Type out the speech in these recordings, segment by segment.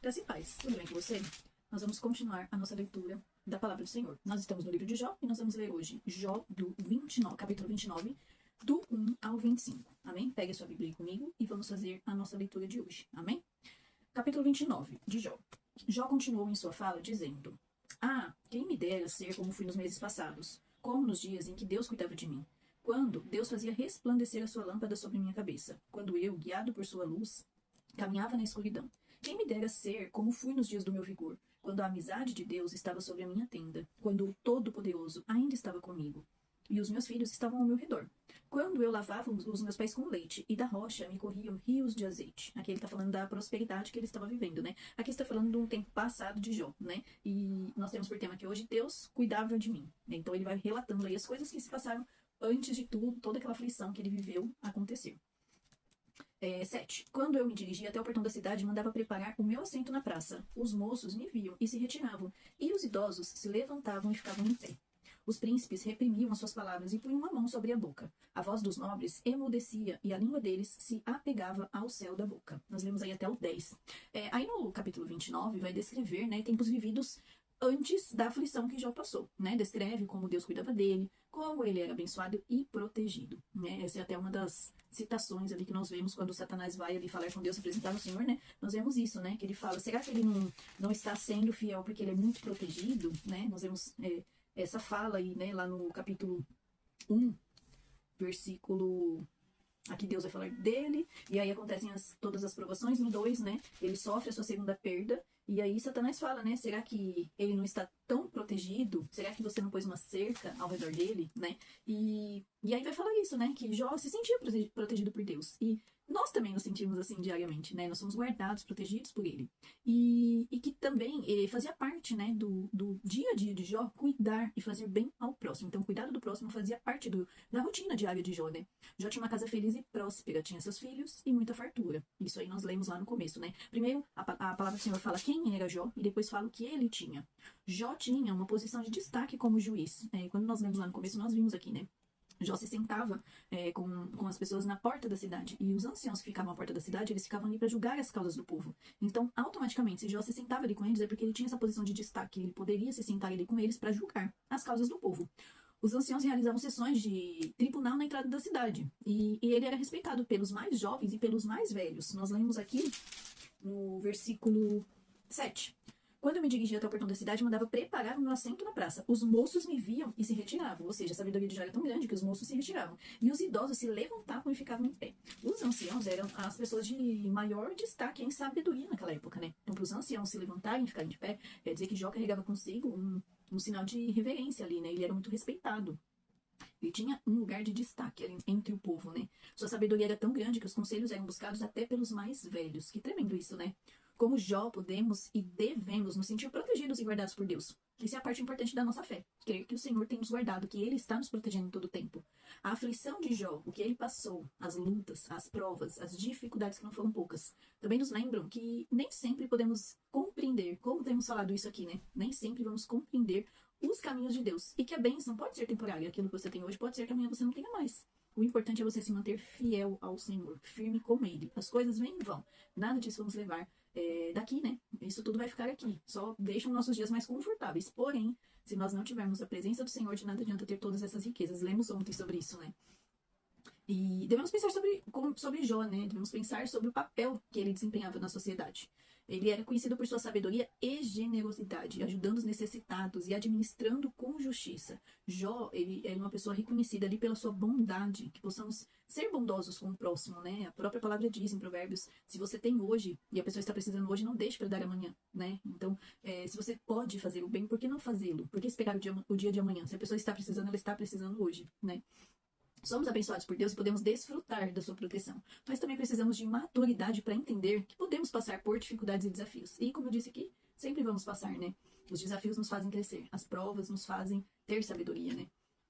Graça e paz, tudo bem com você? Nós vamos continuar a nossa leitura da palavra do Senhor. Nós estamos no livro de Jó e nós vamos ler hoje Jó do 29, capítulo 29, do 1 ao 25. Amém? Pegue a sua Bíblia aí comigo e vamos fazer a nossa leitura de hoje. Amém? Capítulo 29 de Jó. Jó continuou em sua fala dizendo: Ah, quem me dera ser como fui nos meses passados, como nos dias em que Deus cuidava de mim, quando Deus fazia resplandecer a sua lâmpada sobre minha cabeça, quando eu, guiado por sua luz, caminhava na escuridão. Quem me dera ser como fui nos dias do meu vigor, quando a amizade de Deus estava sobre a minha tenda, quando o Todo-Poderoso ainda estava comigo, e os meus filhos estavam ao meu redor. Quando eu lavava os meus pés com leite, e da rocha me corriam rios de azeite. Aqui ele está falando da prosperidade que ele estava vivendo, né? Aqui está falando de um tempo passado de Jó, né? E nós temos por tema que hoje Deus cuidava de mim. Então ele vai relatando aí as coisas que se passaram antes de tudo, toda aquela aflição que ele viveu acontecer. 7. Quando eu me dirigia até o portão da cidade, mandava preparar o meu assento na praça. Os moços me viam e se retiravam, e os idosos se levantavam e ficavam em pé. Os príncipes reprimiam as suas palavras e punham a mão sobre a boca. A voz dos nobres emudecia e a língua deles se apegava ao céu da boca. Nós lemos aí até o 10. Aí no capítulo 29 vai descrever, né, tempos vividos antes da aflição que Jó passou, né? Descreve como Deus cuidava dele, como ele era abençoado e protegido, né? Essa é até uma das citações ali que nós vemos quando Satanás vai ali falar com Deus, apresentar o Senhor, né? Nós vemos isso, né? Que ele fala, será que ele não está sendo fiel porque ele é muito protegido, né? Nós vemos essa fala aí, né? Lá no capítulo 1, versículo... Aqui Deus vai falar dele, e aí acontecem todas as provações. No 2, né, ele sofre a sua segunda perda, e aí Satanás fala, né, será que ele não está tão protegido? Será que você não pôs uma cerca ao redor dele, né? E aí vai falar isso, né, que Jó se sentia protegido por Deus, e nós também nos sentimos assim diariamente, né, nós somos guardados, protegidos por ele. E que também fazia parte, né, do dia a dia de Jó, cuidar e fazer bem ao próximo. Então, o cuidado do próximo fazia parte da rotina diária de Jó, né? Jó tinha uma casa feliz e próspera, tinha seus filhos e muita fartura. Isso aí nós lemos lá no começo, né? Primeiro, a palavra do Senhor fala quem era Jó, e depois fala o que ele tinha. Jó tinha uma posição de destaque como juiz. Quando nós lemos lá no começo, nós vimos aqui, né? Jó se sentava com as pessoas na porta da cidade. E os anciãos que ficavam à porta da cidade, eles ficavam ali para julgar as causas do povo. Então, automaticamente, se Jó se sentava ali com eles, é porque ele tinha essa posição de destaque. Ele poderia se sentar ali com eles para julgar as causas do povo. Os anciãos realizavam sessões de tribunal na entrada da cidade. E ele era respeitado pelos mais jovens e pelos mais velhos. Nós lemos aqui no versículo 7. Quando eu me dirigia até o portão da cidade, mandava preparar o meu assento na praça. Os moços me viam e se retiravam. Ou seja, a sabedoria de Jó era tão grande que os moços se retiravam. E os idosos se levantavam e ficavam em pé. Os anciãos eram as pessoas de maior destaque em sabedoria naquela época, né? Então, para os anciãos se levantarem e ficarem de pé, quer dizer que Jó carregava consigo um sinal de reverência ali, né? Ele era muito respeitado. Ele tinha um lugar de destaque entre o povo, né? Sua sabedoria era tão grande que os conselhos eram buscados até pelos mais velhos. Que tremendo isso, né? Como Jó, podemos e devemos nos sentir protegidos e guardados por Deus. Isso é a parte importante da nossa fé. Crer que o Senhor tem nos guardado, que Ele está nos protegendo em todo o tempo. A aflição de Jó, o que ele passou, as lutas, as provas, as dificuldades que não foram poucas, também nos lembram que nem sempre podemos compreender, como temos falado isso aqui, né? Nem sempre vamos compreender os caminhos de Deus. E que a bênção pode ser temporária. Aquilo que você tem hoje pode ser que amanhã você não tenha mais. O importante é você se manter fiel ao Senhor, firme com Ele. As coisas vêm e vão. Nada disso vamos levar daqui, né? Isso tudo vai ficar aqui. Só deixam nossos dias mais confortáveis. Porém, se nós não tivermos a presença do Senhor, de nada adianta ter todas essas riquezas. Lemos ontem sobre isso, né? E devemos pensar sobre Jó, né? Devemos pensar sobre o papel que ele desempenhava na sociedade. Ele era conhecido por sua sabedoria e generosidade, ajudando os necessitados e administrando com justiça. Jó, ele era uma pessoa reconhecida ali pela sua bondade, que possamos ser bondosos com o próximo, né? A própria palavra diz em Provérbios, se você tem hoje e a pessoa está precisando hoje, não deixe para dar amanhã, né? Então, se você pode fazer o bem, por que não fazê-lo? Por que esperar o dia de amanhã? Se a pessoa está precisando, ela está precisando hoje, né? Somos abençoados por Deus e podemos desfrutar da sua proteção. Mas também precisamos de maturidade para entender que podemos passar por dificuldades e desafios. E como eu disse aqui, sempre vamos passar, né? Os desafios nos fazem crescer. As provas nos fazem ter sabedoria, né?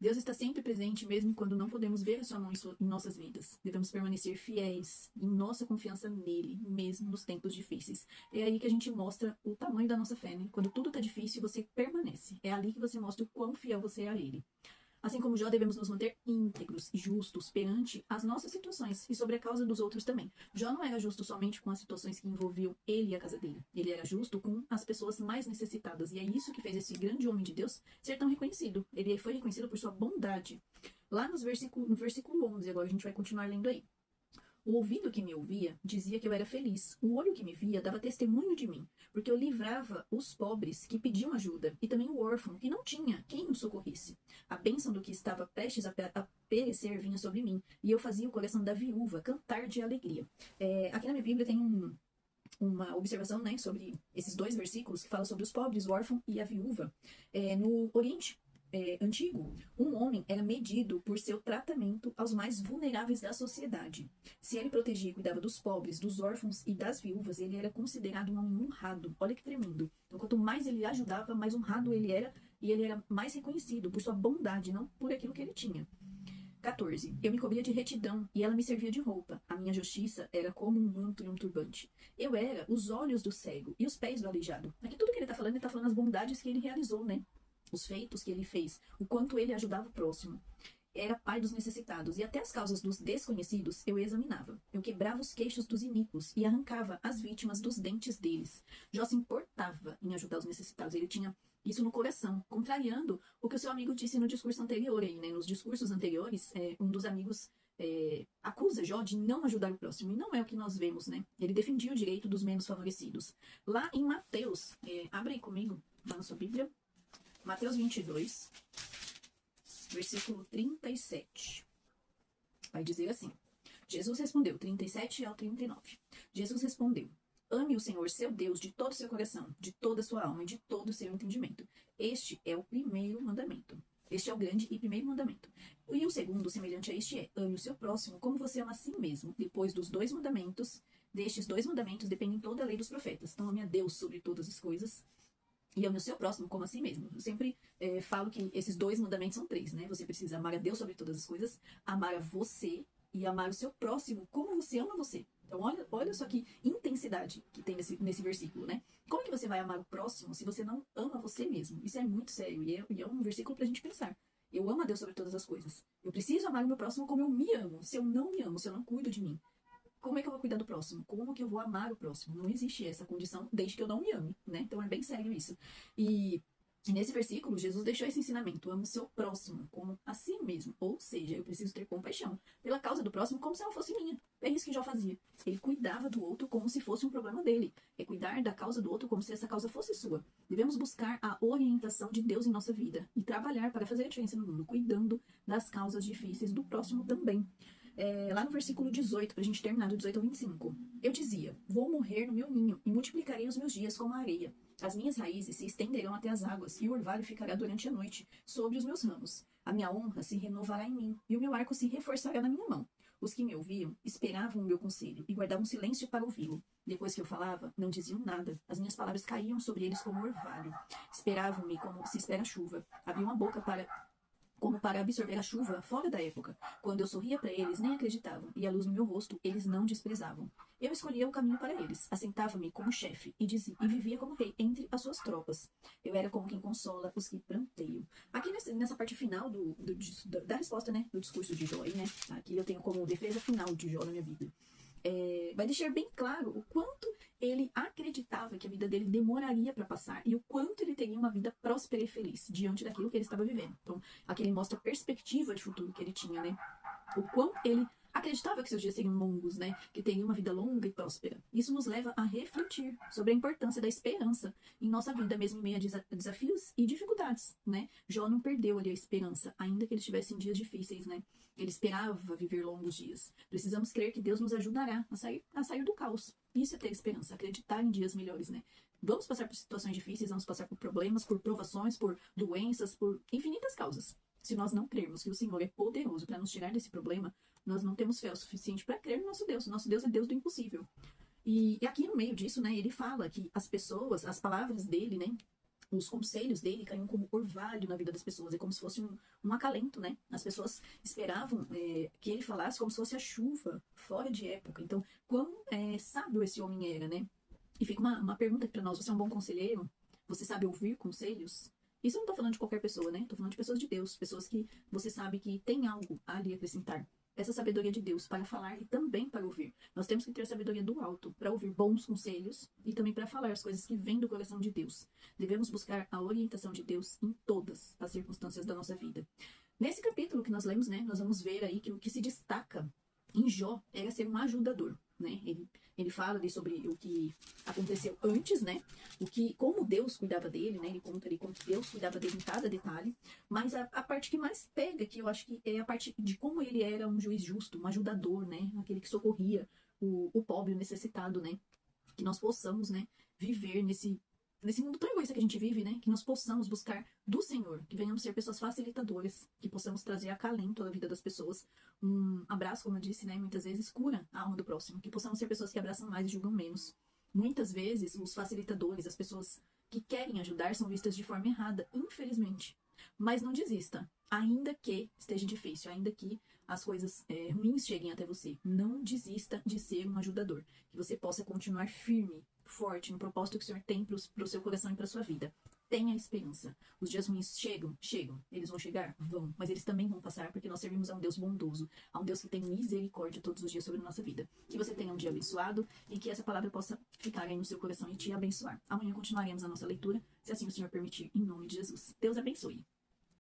Deus está sempre presente, mesmo quando não podemos ver a sua mão em nossas vidas. Devemos permanecer fiéis em nossa confiança nele, mesmo nos tempos difíceis. É aí que a gente mostra o tamanho da nossa fé, né? Quando tudo está difícil, você permanece. É ali que você mostra o quão fiel você é a ele. Assim como Jó, devemos nos manter íntegros e justos perante as nossas situações e sobre a causa dos outros também. Jó não era justo somente com as situações que envolviam ele e a casa dele. Ele era justo com as pessoas mais necessitadas. E é isso que fez esse grande homem de Deus ser tão reconhecido. Ele foi reconhecido por sua bondade. Lá no versículo 11, agora a gente vai continuar lendo aí. O ouvido que me ouvia dizia que eu era feliz. O olho que me via dava testemunho de mim, porque eu livrava os pobres que pediam ajuda, e também o órfão que não tinha quem o socorresse. A bênção do que estava prestes a perecer vinha sobre mim, e eu fazia o coração da viúva cantar de alegria. Aqui na minha Bíblia tem uma observação, né, sobre esses dois versículos que fala sobre os pobres, o órfão e a viúva. No Oriente Antigo, um homem era medido por seu tratamento aos mais vulneráveis da sociedade. Se ele protegia e cuidava dos pobres, dos órfãos e das viúvas, ele era considerado um homem honrado. Olha que tremendo. Então, quanto mais ele ajudava, mais honrado ele era, e ele era mais reconhecido por sua bondade, não por aquilo que ele tinha. 14. Eu me cobria de retidão, e ela me servia de roupa. A minha justiça era como um manto e um turbante. Eu era os olhos do cego e os pés do aleijado. Aqui tudo que ele está falando as bondades que ele realizou, né? Os feitos que ele fez, o quanto ele ajudava o próximo. Era pai dos necessitados, e até as causas dos desconhecidos eu examinava. Eu quebrava os queixos dos iníquos e arrancava as vítimas dos dentes deles. Jó se importava em ajudar os necessitados, ele tinha isso no coração, contrariando o que o seu amigo disse no discurso anterior aí, né? Nos discursos anteriores, um dos amigos acusa Jó de não ajudar o próximo, e não é o que nós vemos, né? Ele defendia o direito dos menos favorecidos. Lá em Mateus, abre aí comigo, lá na sua Bíblia, Mateus 22, versículo 37. Vai dizer assim. Jesus respondeu, 37 ao 39. Jesus respondeu: ame o Senhor seu Deus de todo o seu coração, de toda a sua alma e de todo o seu entendimento. Este é o primeiro mandamento. Este é o grande e primeiro mandamento. E o segundo, semelhante a este, é: ame o seu próximo como você ama a si mesmo. Depois dos dois mandamentos, destes dois mandamentos dependem toda a lei dos profetas. Então, ame a Deus sobre todas as coisas e ame o seu próximo como a si mesmo. Eu sempre falo que esses dois mandamentos são três, né? Você precisa amar a Deus sobre todas as coisas, amar a você e amar o seu próximo como você ama você. Então, olha só que intensidade que tem nesse versículo, né? Como que você vai amar o próximo se você não ama você mesmo? Isso é muito sério e é um versículo pra gente pensar. Eu amo a Deus sobre todas as coisas. Eu preciso amar o meu próximo como eu me amo. Se eu não me amo, se eu não cuido de mim, como é que eu vou cuidar do próximo? Como que eu vou amar o próximo? Não existe essa condição desde que eu não me ame, né? Então é bem sério isso. E nesse versículo, Jesus deixou esse ensinamento: ame o seu próximo como a si mesmo. Ou seja, eu preciso ter compaixão pela causa do próximo como se ela fosse minha. É isso que Jó fazia. Ele cuidava do outro como se fosse um problema dele. É cuidar da causa do outro como se essa causa fosse sua. Devemos buscar a orientação de Deus em nossa vida e trabalhar para fazer a diferença no mundo, cuidando das causas difíceis do próximo também. Lá no versículo 18, pra gente terminar, do 18 ao 25. Eu dizia: vou morrer no meu ninho e multiplicarei os meus dias como a areia. As minhas raízes se estenderão até as águas, e o orvalho ficará durante a noite sobre os meus ramos. A minha honra se renovará em mim, e o meu arco se reforçará na minha mão. Os que me ouviam esperavam o meu conselho e guardavam silêncio para ouvi-lo. Depois que eu falava, não diziam nada. As minhas palavras caíam sobre eles como orvalho. Esperavam-me como se espera a chuva. Havia uma boca como para absorver a chuva fora da época. Quando eu sorria para eles, nem acreditavam, e a luz no meu rosto eles não desprezavam. Eu escolhia o caminho para eles, assentava-me como chefe e vivia como rei entre as suas tropas. Eu era como quem consola os que pranteiam. Aqui nessa parte final da resposta, né, do discurso de Jó, né, aqui eu tenho como defesa final de Jó na minha Bíblia. Vai deixar bem claro o quanto ele acreditava que a vida dele demoraria para passar e o quanto ele teria uma vida próspera e feliz diante daquilo que ele estava vivendo. Então, aqui ele mostra a perspectiva de futuro que ele tinha, né? O quão ele acreditava que seus dias seriam longos, né? Que teria uma vida longa e próspera. Isso nos leva a refletir sobre a importância da esperança em nossa vida, mesmo em meio a desafios e dificuldades, né? Jó não perdeu ali a esperança, ainda que ele estivesse em dias difíceis, né? Ele esperava viver longos dias. Precisamos crer que Deus nos ajudará a sair do caos. Isso é ter esperança, acreditar em dias melhores, né? Vamos passar por situações difíceis, vamos passar por problemas, por provações, por doenças, por infinitas causas. Se nós não crermos que o Senhor é poderoso para nos tirar desse problema, nós não temos fé o suficiente para crer no nosso Deus. Nosso Deus é Deus do impossível. E aqui no meio disso, né, ele fala que as pessoas, as palavras dele, né, os conselhos dele caíam como orvalho na vida das pessoas. É como se fosse um acalento, né? As pessoas esperavam que ele falasse como se fosse a chuva fora de época. Então, quão sábio esse homem era, né? E fica uma pergunta aqui para nós: você é um bom conselheiro? Você sabe ouvir conselhos? Isso eu não tô falando de qualquer pessoa, né? Tô falando de pessoas de Deus, pessoas que você sabe que tem algo a lhe acrescentar. Essa sabedoria de Deus para falar e também para ouvir. Nós temos que ter a sabedoria do alto para ouvir bons conselhos e também para falar as coisas que vêm do coração de Deus. Devemos buscar a orientação de Deus em todas as circunstâncias da nossa vida. Nesse capítulo que nós lemos, né, nós vamos ver aí que o que se destaca em Jó era ser um ajudador, né? Ele fala ali sobre o que aconteceu antes, né? Como Deus cuidava dele, né? Ele conta ali como Deus cuidava dele em cada detalhe. Mas a parte que mais pega, que eu acho que é a parte de como ele era um juiz justo, um ajudador, né? Aquele que socorria o pobre, o necessitado, né? Que nós possamos, né, viver nesse mundo tão egoísta que a gente vive, né? Que nós possamos buscar do Senhor, que venhamos ser pessoas facilitadoras, que possamos trazer acalento à vida das pessoas. Um abraço, como eu disse, né? Muitas vezes cura a alma do próximo, que possamos ser pessoas que abraçam mais e julgam menos. Muitas vezes, os facilitadores, as pessoas que querem ajudar, são vistas de forma errada, infelizmente. Mas não desista, ainda que esteja difícil, ainda que as coisas ruins cheguem até você. Não desista de ser um ajudador, que você possa continuar firme, forte no propósito que o Senhor tem para o seu coração e para a sua vida. Tenha esperança. Os dias ruins chegam. Eles vão chegar? Vão. Mas eles também vão passar, porque nós servimos a um Deus bondoso, a um Deus que tem misericórdia todos os dias sobre a nossa vida. Que você tenha um dia abençoado e que essa palavra possa ficar aí no seu coração e te abençoar. Amanhã continuaremos a nossa leitura, se assim o Senhor permitir, em nome de Jesus. Deus abençoe.